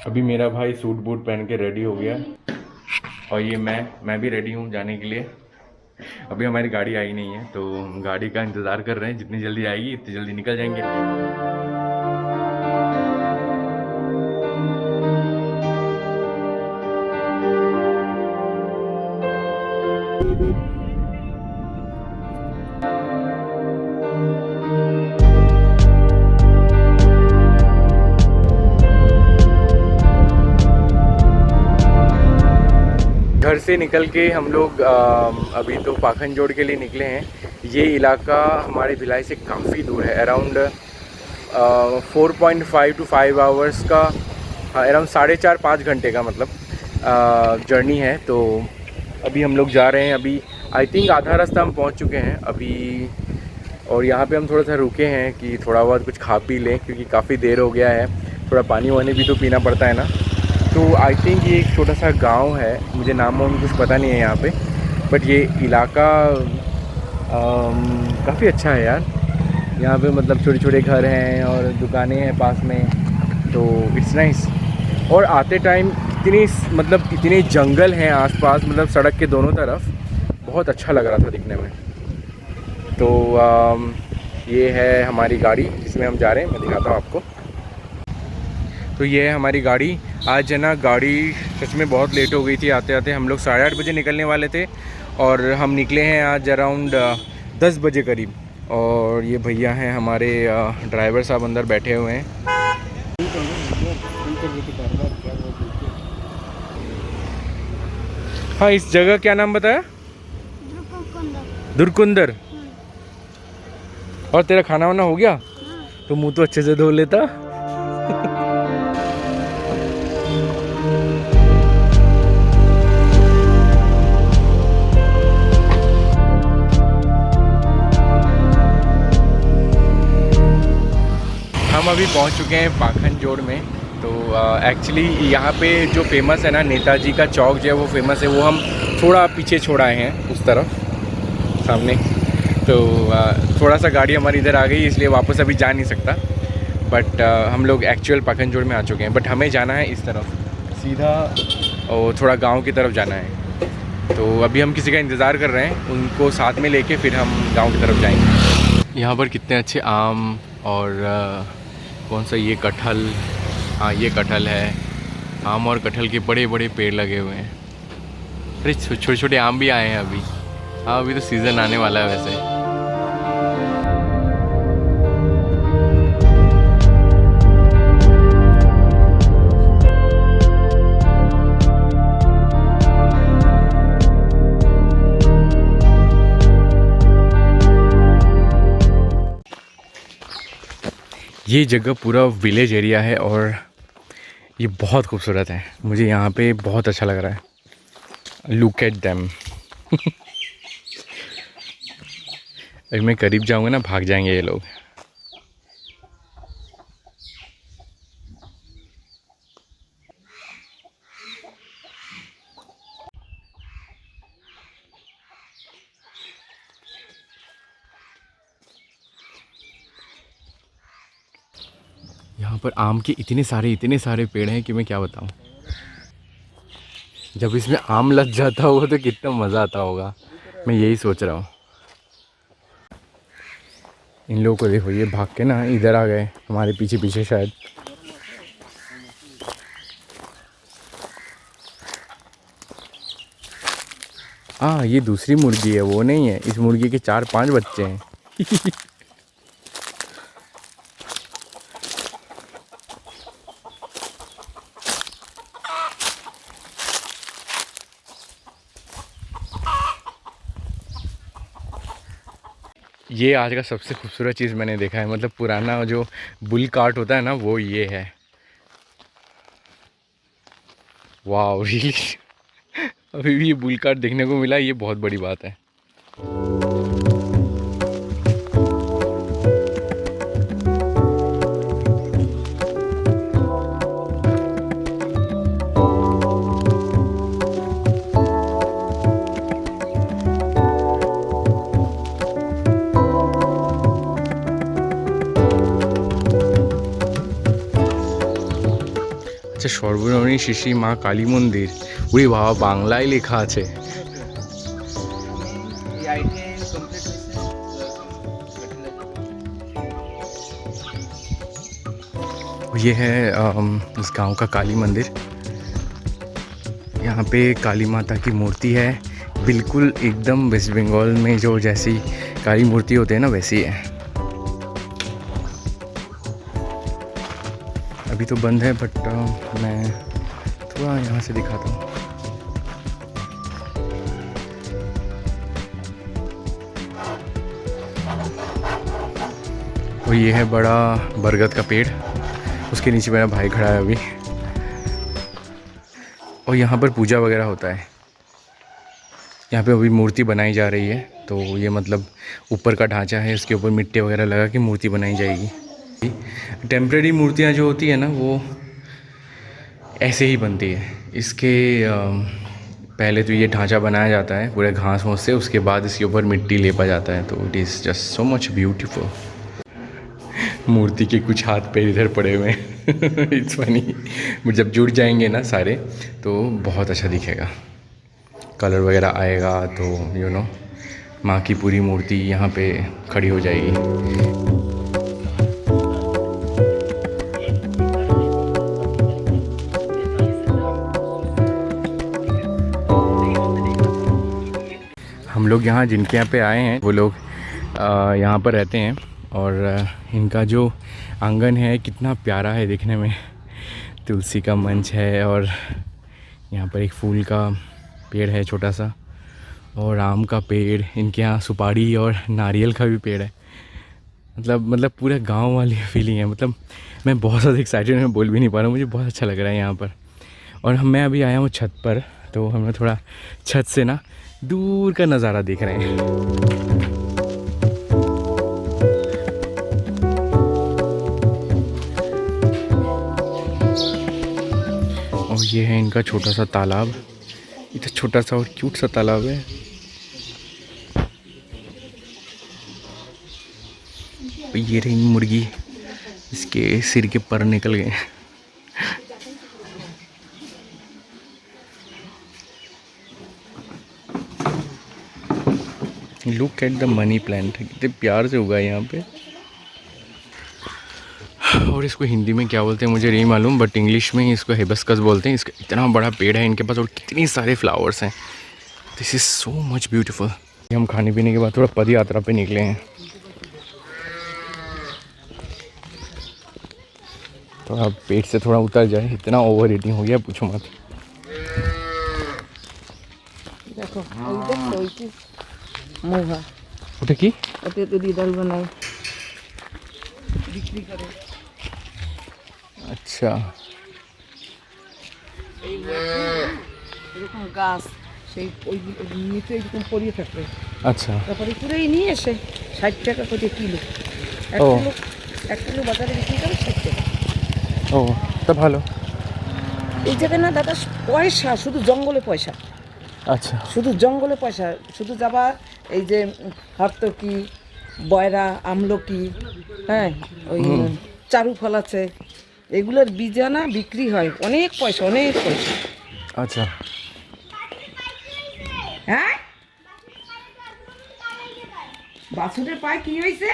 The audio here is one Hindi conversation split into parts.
अभी मेरा भाई सूट बूट पहन के रेडी हो गया और ये मैं भी रेडी हूँ जाने के लिए। अभी हमारी गाड़ी आई नहीं है तो गाड़ी का इंतज़ार कर रहे हैं, जितनी जल्दी आएगी इतनी जल्दी निकल जाएंगे। घर से निकल के हम लोग अभी तो पाखनजोड़ के लिए निकले हैं। ये इलाका हमारे भिलाई से काफ़ी दूर है, अराउंड 4.5 to 5 आवर्स का, अराउंड 4.5-5 घंटे का मतलब जर्नी है। तो अभी हम लोग जा रहे हैं। अभी आई थिंक आधा रास्ता हम पहुंच चुके हैं अभी, और यहाँ पे हम थोड़ा सा रुके हैं कि थोड़ा बहुत कुछ खा पी लें क्योंकि काफ़ी देर हो गया है। थोड़ा पानी वानी भी तो पीना पड़ता है ना। तो आई थिंक ये एक छोटा सा गांव है, मुझे नाम वाम कुछ पता नहीं है यहाँ पे, बट ये इलाका काफ़ी अच्छा है यार। यहाँ पे मतलब छोटे छोटे घर हैं और दुकानें हैं पास में, तो इट्स नाइस। और आते टाइम इतने जंगल हैं आसपास, मतलब सड़क के दोनों तरफ, बहुत अच्छा लग रहा था दिखने में। तो ये है हमारी गाड़ी जिसमें हम जा रहे हैं, मैं दिखाता हूँ आपको। तो ये है हमारी गाड़ी। आज है ना, गाड़ी सच में बहुत लेट हो गई थी आते आते। हम लोग 8:30 बजे निकलने वाले थे और हम निकले हैं आज अराउंड 10 बजे करीब। और ये भैया हैं हमारे ड्राइवर साहब, अंदर बैठे हुए हैं। हाँ, इस जगह क्या नाम बताया? दुर्कुंदर। और तेरा खाना वाना हो गया? तो मुंह तो अच्छे से धो लेता। हम अभी पहुंच चुके हैं पाखनजोड़ में। तो एक्चुअली यहाँ पे जो फेमस है ना, नेताजी का चौक जो है वो फेमस है, वो हम थोड़ा पीछे छोड़ाए हैं उस तरफ सामने। तो थोड़ा सा गाड़ी हमारी इधर आ गई, इसलिए वापस अभी जा नहीं सकता। बट हम लोग एक्चुअल पाखनजोड़ में आ चुके हैं, बट हमें जाना है इस तरफ सीधा, और थोड़ा गांव की तरफ जाना है। तो अभी हम किसी का इंतज़ार कर रहे हैं, उनको साथ में लेके फिर हम गांव की तरफ जाएंगे। यहाँ पर कितने अच्छे आम और कौन सा ये कटहल, हाँ ये कटहल है। आम और कटहल के बड़े बड़े पेड़ लगे हुए हैं। अरे छोटे छोटे आम भी आए हैं अभी। हाँ, अभी तो सीज़न आने वाला है वैसे। ये जगह पूरा विलेज एरिया है और ये बहुत खूबसूरत है। मुझे यहाँ पे बहुत अच्छा लग रहा है। Look at them. अगर मैं करीब जाऊँगा ना, भाग जाएंगे ये लोग। यहाँ पर आम के इतने सारे पेड़ हैं कि मैं क्या बताऊँ। जब इसमें आम लग जाता होगा तो कितना मज़ा आता होगा, मैं यही सोच रहा हूँ। इन लोगों को देखो, ये भाग के ना इधर आ गए हमारे पीछे पीछे शायद। हाँ, ये दूसरी मुर्गी है, वो नहीं है। इस मुर्गी के 4-5 बच्चे हैं। ये आज का सबसे खूबसूरत चीज़ मैंने देखा है, मतलब पुराना जो बुल कार्ट होता है ना, वो ये है। वाह रियली। अभी भी ये बुल कार्ट देखने को मिला, ये बहुत बड़ी बात है। আচ্ছা, সর্বজনীন শ্রী শ্রী মা কালী মন্দির। ওরে বাবা, বাংলায় লেখা আছে। ये है इस गांव का काली मंदिर। यहाँ पे काली माता की मूर्ति है, बिल्कुल एकदम वेस्ट बंगाल में जो जैसी काली मूर्ति होते हैं ना वैसी है। अभी तो बंद है बट मैं थोड़ा यहाँ से दिखाता हूँ। और ये है बड़ा बरगद का पेड़, उसके नीचे मेरा भाई खड़ा है अभी। और यहाँ पर पूजा वगैरह होता है। यहाँ पे अभी मूर्ति बनाई जा रही है, तो ये मतलब ऊपर का ढांचा है, इसके ऊपर मिट्टी वगैरह लगा के मूर्ति बनाई जाएगी। टेम्परेरी मूर्तियाँ जो होती है ना वो ऐसे ही बनती है। इसके पहले तो ये ढांचा बनाया जाता है पूरे घास वास से, उसके बाद इसके ऊपर मिट्टी लेपा जाता है, तो it is just so much beautiful. मूर्ति के कुछ हाथ पैर इधर पड़े हुए हैं। It's funny. जब जुड़ जाएंगे ना सारे तो बहुत अच्छा दिखेगा, कलर वगैरह आएगा, तो यू नो माँ की पूरी मूर्ति यहाँ पे खड़ी हो जाएगी। हम लोग यहाँ जिनके यहाँ पे आए हैं वो लोग यहाँ पर रहते हैं, और इनका जो आंगन है कितना प्यारा है देखने में। तुलसी का मंच है, और यहाँ पर एक फूल का पेड़ है छोटा सा, और आम का पेड़, इनके यहाँ सुपारी और नारियल का भी पेड़ है। मतलब पूरा गांव वाली फीलिंग है। मतलब मैं बहुत ज़्यादा एक्साइटेड, मैं बोल भी नहीं पा रहा हूँ, मुझे बहुत अच्छा लग रहा है यहाँ पर। और मैं अभी आया हूँ छत पर, तो हम लोग थोड़ा छत से ना दूर का नज़ारा देख रहे हैं। और ये है इनका छोटा सा तालाब, इतना छोटा सा और क्यूट सा तालाब है। ये रही मुर्गी, इसके सिर के पर निकल गए। Look at the money plant, कितने प्यार से उगा है यहाँ पे। और इसको हिंदी में क्या बोलते हैं मुझे नहीं मालूम, बट इंग्लिश में इसको हिबिस्कस बोलते हैं। इसका इतना बड़ा पेड़ है इनके पास, और कितनी सारे फ्लावर्स हैं। This is so much beautiful. हम खाने पीने के बाद थोड़ा पद यात्रा पे निकले हैं, थोड़ा पेट से थोड़ा उतर जाए, इतना ओवर ईटिंग हो गया पूछो मत। देखो मुहा ওটা কি? ওতে তো দিয়ে ডাল বানাই বিক্রি করে। আচ্ছা, এই এরকম গাছ সেই ওই নিচে এরকম পড়িয়ে থাকবে। আচ্ছা, তারপরে পুরোই নিয়ে এসে 60 টাকা করে কিলো। এক কিলো বাজারে বিক্রি করে 60 টাকা। ও তা ভালো। এই জায়গায় না দাদা পয়সা, শুধু জঙ্গলে পয়সা। আচ্ছা, শুধু জঙ্গলে পয়সা, শুধু যাবা এই যে হরতকি, বয়রা, আমলকি, হ্যাঁ ওই চারু ফল আছে, এগুলোর বীজানা বিক্রি হয়, অনেক পয়সা, অনেক পয়সা। আচ্ছা, হ্যাঁ বাছুরের পায়ে কি হয়েছে?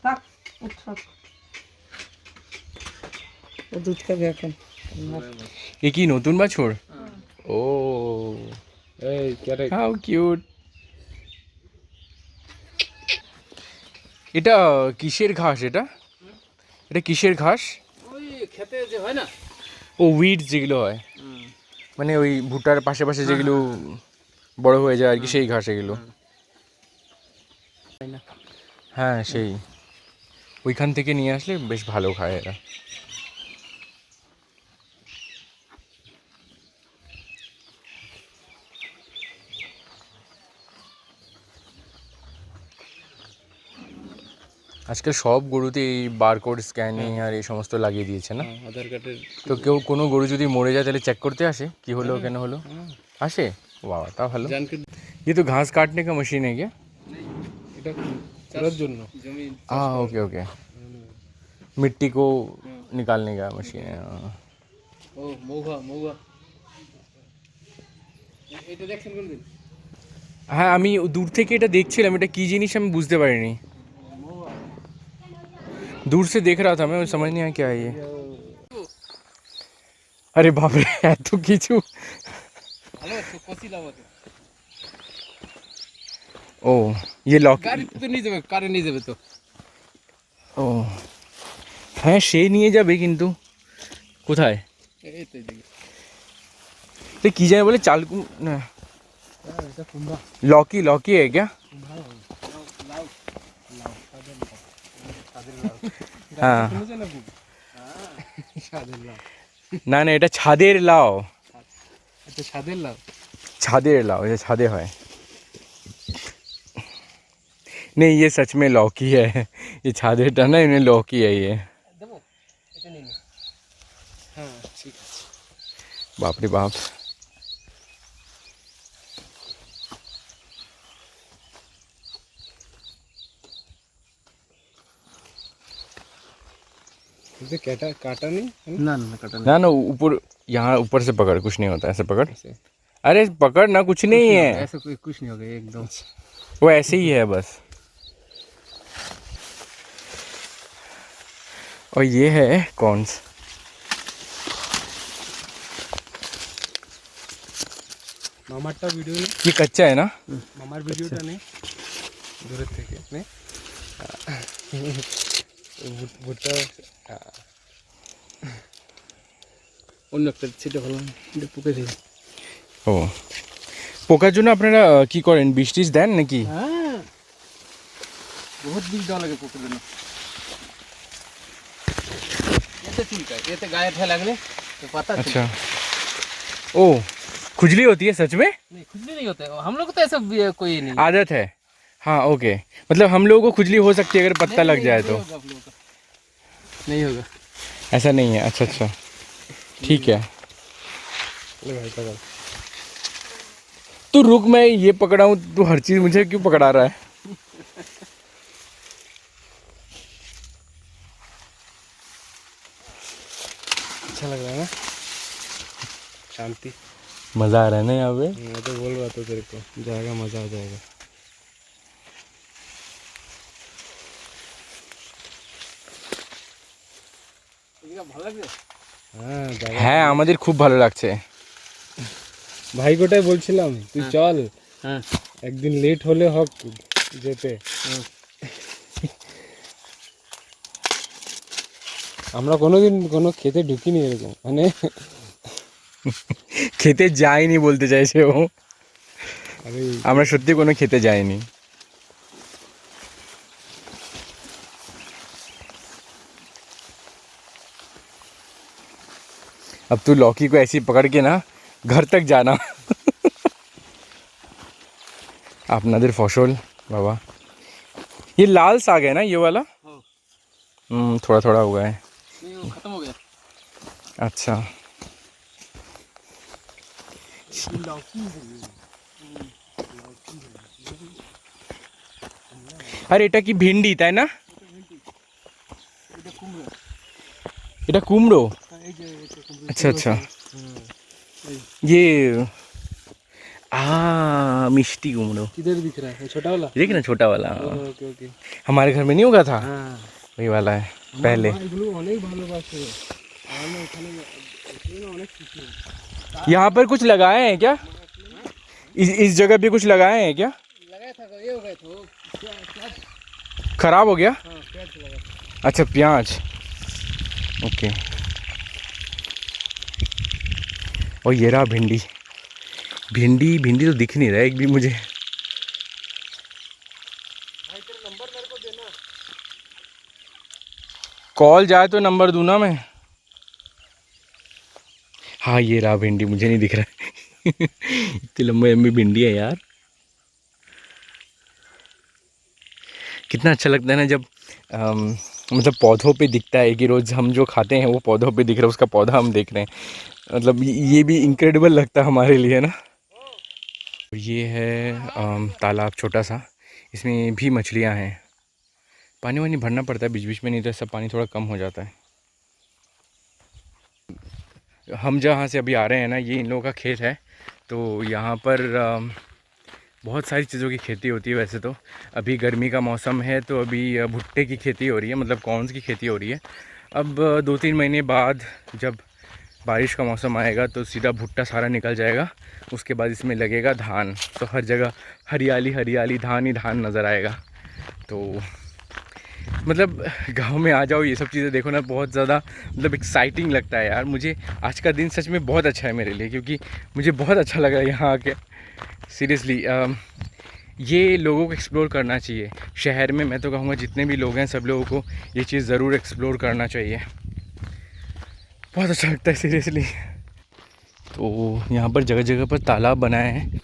থাক, উঠ। ও দুধ খাবে এখন। এ কি নতুন বাছুর? ও হাউ কিউট। এটা কিসের ঘাস? এটা এটা কিসের ঘাস? ওই খেতে যে হয় না, ও উইড যেগুলো হয়, মানে ওই ভুট্টার পাশে পাশে যেগুলো বড় হয়ে যায় আর কি, সেই ঘাস এগুলো। হ্যাঁ সেই ওইখান থেকে নিয়ে আসলে বেশ ভালো খায় এরা। আজকাল সব গরুতে এই বারকোড স্ক্যানিং আর এই সমস্ত লাগিয়ে দিয়েছে না? আধার কার্ডের। তো কেউ কোনো গরু যদি মরে যায় তাহলে চেক করতে আসে কি হলো, কেন হলো, আসে? वाह ता ভালো। ये तो घास काटने का मशीन है क्या? এটা করার জন্য জমি हाँ ओके ओके मिट्टी को निकालने का मशीन है हाँ। ও মৌঘা মৌঘা এটা দেখছেন কোনদিন হ্যাঁ আমি দূর থেকে এটা দেখছিলাম এটা কি জিনিস আমি বুঝতে পারিনি दूर से देख रहा था मैं समझ नहीं आया क्या है ये अरे बाप रे এত কিছু ভালো আছে কচি লাভ আছে ও ये लॉक গাড়ি তো নিয়ে যাবে কারে নিয়ে যাবে তো ও হ্যাঁ সে নিয়ে যাবে কিন্তু কোথায় এই তো এদিকে তো কি জানে বলে চালকু না এটা কুমড়া लौकी लौकी है क्या हाँ শুনেছেন না খুব স্বাদের লাভ না না এটা ছাদের লাউ আচ্ছা স্বাদের লাভ ছাদের লাউ ये ছাদে হয় नहीं ये सच में लौकी है ये छादेटा ना इन्हें लौकी है ये দেবো এটা নিয়ে নে হ্যাঁ ঠিক আছে बाप रे बाप এটা কাটা নেই না না কাটা ना ना ऊपर यहाँ ऊपर से पकड़ कुछ नहीं होता ऐसे पकड़ अरे पकड़ ना कुछ नहीं है ऐसा कोई कुछ नहीं होगा एकदम वो ऐसे ही है बस और ये है कॉर्न्स মামারটা ভিডিও নেই ये कच्चा है ना মামার ভিডিওটা নেই দূরের থেকে নে ভুট্টা অন্য একটা ছিটে ভালো এটা পুকে দিই ও পোকার জন্য আপনারা কি করেন বিষ টিষ দেন নাকি হ্যাঁ বহুত বিষ দেওয়া লাগে পুকুর জন্য এতে চুলকায় এতে গায়ে ঠে লাগলে তো পাতা अच्छा ओ खुजली होती है सच में नहीं खुजली नहीं होता है हम लोग को तो ऐसा कोई नहीं आदत है हाँ ओके मतलब हम लोगों को खुजली हो सकती है अगर पत्ता लग जाए तो नहीं होगा ऐसा नहीं है अच्छा अच्छा ठीक है तू रुक मैं ये पकड़ाऊँ तू हर चीज़ मुझे क्यों पकड़ा रहा है अच्छा लग रहा है ना शांति मज़ा आ रहा है ना यहाँ पे मैं तो बोल रहा था तेरे को जाएगा मज़ा आ जाएगा ভালো লাগছে হ্যাঁ হ্যাঁ আমাদের খুব ভালো লাগছে ভাই গোটাই বলছিলাম তুই চল হ্যাঁ একদিন লেট হলে হোক যেতে আমরা কোনোদিন কোনো খেতে ঢুকিনি এরকম মানে খেতে যাইনি বলতে চাইছে ও আরে আমরা সত্যি কোনো খেতে যাইনি अब तू लौकी को ऐसी पकड़ के ना घर तक जाना আপনাদের ফসল बाबा ये लाल साग है ना ये वाला थोड़ा थोड़ा हुआ है नहीं वो खत्म हो गया अच्छा আরে এটা কি ভেন্ডি তাই না এটা কুমড়ো अच्छा अच्छा ये मिष्टी कुमड़ो किधर दिख रहा है छोटा वाला देख ना छोटा वाला ओके ओके हमारे घर में नहीं होगा था हाँ वही वाला है पहले এগুলো অনেক ভালোবাসে আমরা এখানে এখানে অনেক কিছু यहाँ पर कुछ लगाए हैं क्या इस जगह पे कुछ लगाए हैं क्या लगाया था ये हो गया था खराब हो गया हाँ प्याज लगा अच्छा प्याज ओके और ये रहा भिंडी भिंडी भिंडी तो दिख नहीं रहा एक भी मुझे भाई तेरा नंबर मेरे को देना कॉल जाए तो नंबर दूँ ना मैं हाँ ये रहा भिंडी मुझे नहीं दिख रहा इतनी लंबी लंबी भिंडी है यार कितना अच्छा लगता है ना जब मतलब पौधों पे दिखता है कि रोज़ हम जो खाते हैं वो पौधों पे दिख रहा है उसका पौधा हम देख रहे हैं मतलब ये भी इनक्रेडिबल लगता है हमारे लिए ना ये है तालाब छोटा सा इसमें भी मछलियाँ हैं। पानी वानी भरना पड़ता है बीच बीच में, नहीं तो सब पानी थोड़ा कम हो जाता है। हम जहाँ से अभी आ रहे हैं ना, ये इन लोगों का खेत है। तो यहाँ पर बहुत सारी चीज़ों की खेती होती है। वैसे तो अभी गर्मी का मौसम है, तो अभी भुट्टे की खेती हो रही है, मतलब कॉर्न्स की खेती हो रही है। अब 2-3 महीने बाद जब बारिश का मौसम आएगा तो सीधा भुट्टा सारा निकल जाएगा। उसके बाद इसमें लगेगा धान, तो हर जगह हरियाली हरियाली, धान ही धान नज़र आएगा। तो मतलब गांव में आ जाओ, ये सब चीज़ें देखो ना, बहुत ज़्यादा मतलब एक्साइटिंग लगता है यार। मुझे आज का दिन सच में बहुत अच्छा है मेरे लिए, क्योंकि मुझे बहुत अच्छा लगा यहाँ आके। सीरियसली ये लोगों को एक्सप्लोर करना चाहिए। शहर में मैं तो कहूँगा जितने भी लोग हैं सब लोगों को ये चीज़ ज़रूर एक्सप्लोर करना चाहिए। बहुत अच्छा लगता है सीरियसली। तो यहाँ पर जगह जगह पर तालाब बनाए हैं।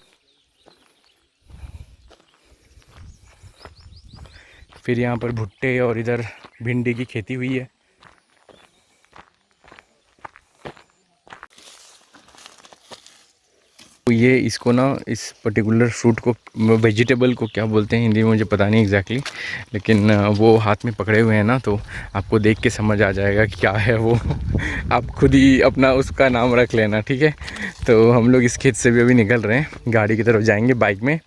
फिर यहाँ पर भुट्टे और इधर भिंडी की खेती हुई है। तो ये इसको ना, इस पर्टिकुलर फ्रूट को, वेजिटेबल को क्या बोलते हैं हिंदी में मुझे पता नहीं एग्जैक्टली, लेकिन वो हाथ में पकड़े हुए हैं ना, तो आपको देख के समझ आ जाएगा कि क्या है वो। आप खुद ही अपना उसका नाम रख लेना, ठीक है। तो हम लोग इस खेत से भी अभी निकल रहे हैं, गाड़ी की तरफ जाएंगे बाइक में।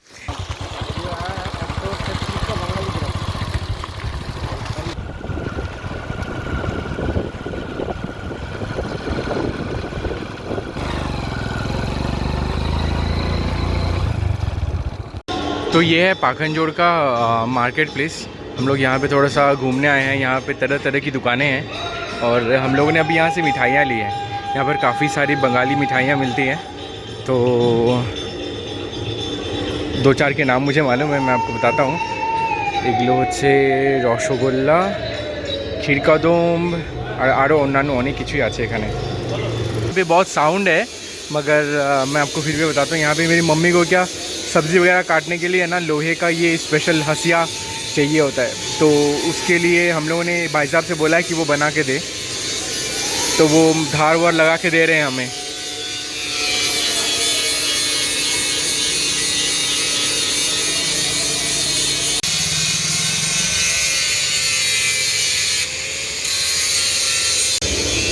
तो ये है पाखनजोड़ का मार्केट प्लेस। हम लोग यहाँ पे थोड़ा सा घूमने आए हैं। यहाँ पे तरह तरह की दुकानें हैं और हम लोगों ने अभी यहाँ से मिठाइयाँ ली हैं। यहाँ पर काफ़ी सारी बंगाली मिठाइयाँ मिलती हैं। तो 2-4 के नाम मुझे मालूम है, मैं आपको बताता हूँ। এগুলো হচ্ছে রসগোল্লা, ক্ষীরকদম और আরও অন্যান্য অনেক কিছুই আছে এখানে। पे बहुत साउंड है, मगर मैं आपको फिर भी बताता हूँ। यहाँ पे मेरी मम्मी को क्या सब्ज़ी वगैरह काटने के लिए ना, लोहे का ये स्पेशल हंसिया चाहिए होता है। तो उसके लिए हम लोगों ने भाई साहब से बोला है कि वो बना के दे, तो वो धार वार लगा के दे रहे हैं हमें।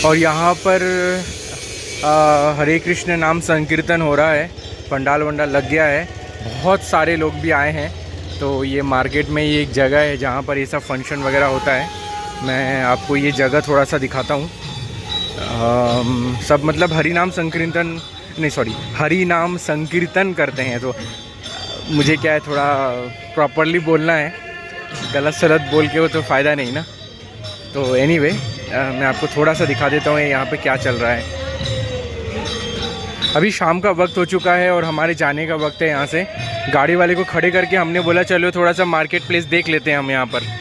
और यहाँ पर हरे कृष्ण नाम संकीर्तन हो रहा है, पंडाल वंडाल लग गया है, बहुत सारे लोग भी आए हैं। तो ये मार्केट में ये एक जगह है जहाँ पर ये सब फंक्शन वगैरह होता है। मैं आपको ये जगह थोड़ा सा दिखाता हूँ। सब मतलब हरि नाम संकीर्तन, नहीं सॉरी, हरि नाम संकीर्तन करते हैं। तो मुझे क्या है, थोड़ा प्रॉपरली बोलना है, गलत सलत बोल के वो तो फ़ायदा नहीं ना। तो एनीवे मैं आपको थोड़ा सा दिखा देता हूँ यहाँ पे क्या चल रहा है। अभी शाम का वक्त हो चुका है और हमारे जाने का वक्त है यहाँ से। गाड़ी वाले को खड़े करके हमने बोला चलो थोड़ा सा मार्केट प्लेस देख लेते हैं हम यहाँ पर।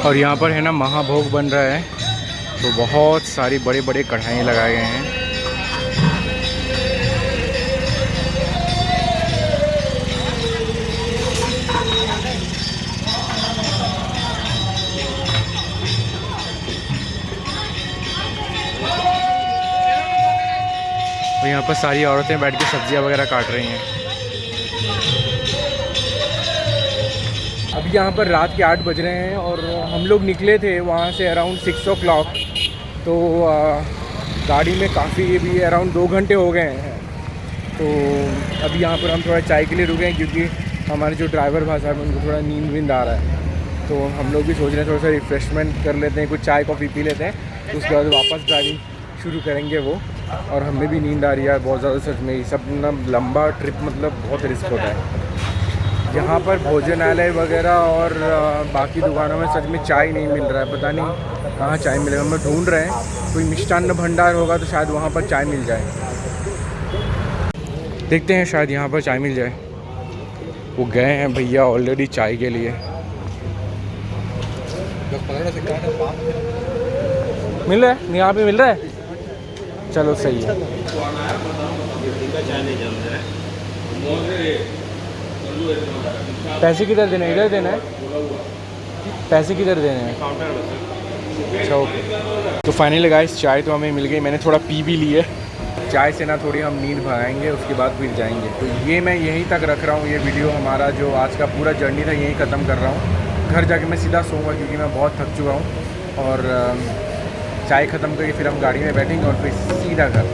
और यहाँ पर है ना महाभोग बन रहा है, तो बहुत सारी बड़े बड़े कढ़ाई लगाए गए हैं। और यहाँ पर सारी औरतें बैठ के सब्जियाँ वगैरह काट रही हैं। अभी यहाँ पर रात के 8 बज रहे हैं और हम लोग निकले थे वहाँ से अराउंड 6 o'clock। तो गाड़ी में काफ़ी भी अराउंड 2 घंटे हो गए हैं। तो अभी यहाँ पर हम थोड़ा चाय के लिए रुके हैं, क्योंकि हमारे जो ड्राइवर भाई साहब उनको थोड़ा नींद आ रहा है। तो हम लोग भी सोच रहे हैं थोड़ा सा रिफ़्रेशमेंट कर लेते हैं, कुछ चाय कॉफ़ी पी लेते हैं, तो उसके बाद वापस ड्राइविंग शुरू करेंगे वो। और हमें भी नींद आ रही है बहुत ज़्यादा सच में। ये सब ना लंबा ट्रिप मतलब बहुत रिस्क होता है। यहाँ पर भोजनालय वगैरह और बाकी दुकानों में सच में चाय नहीं मिल रहा है, पता नहीं कहाँ चाय मिलेगा। हम ढूंढ रहे हैं, कोई मिष्टान्न भंडार होगा तो शायद वहाँ पर चाय मिल जाए। देखते हैं शायद यहाँ पर चाय मिल जाए। वो गए हैं भैया ऑलरेडी चाय के लिए। मिल रहा है यहाँ पे, मिल रहा है, चलो सही है। पैसे किधर देने, इधर देना है? पैसे किधर देने हैं? अच्छा ओके। तो फाइनली गाइस चाय तो हमें मिल गई, मैंने थोड़ा पी भी ली है। चाय से ना थोड़ी हम नींद भगाएंगे, उसके बाद फिर जाएंगे। तो ये मैं यहीं तक रख रहा हूँ, ये वीडियो हमारा जो आज का पूरा जर्नी था यहीं ख़त्म कर रहा हूँ। घर जाके मैं सीधा सोऊंगा क्योंकि मैं बहुत थक चुका हूँ। और चाय ख़त्म करके फिर हम गाड़ी में बैठेंगे और फिर सीधा घर।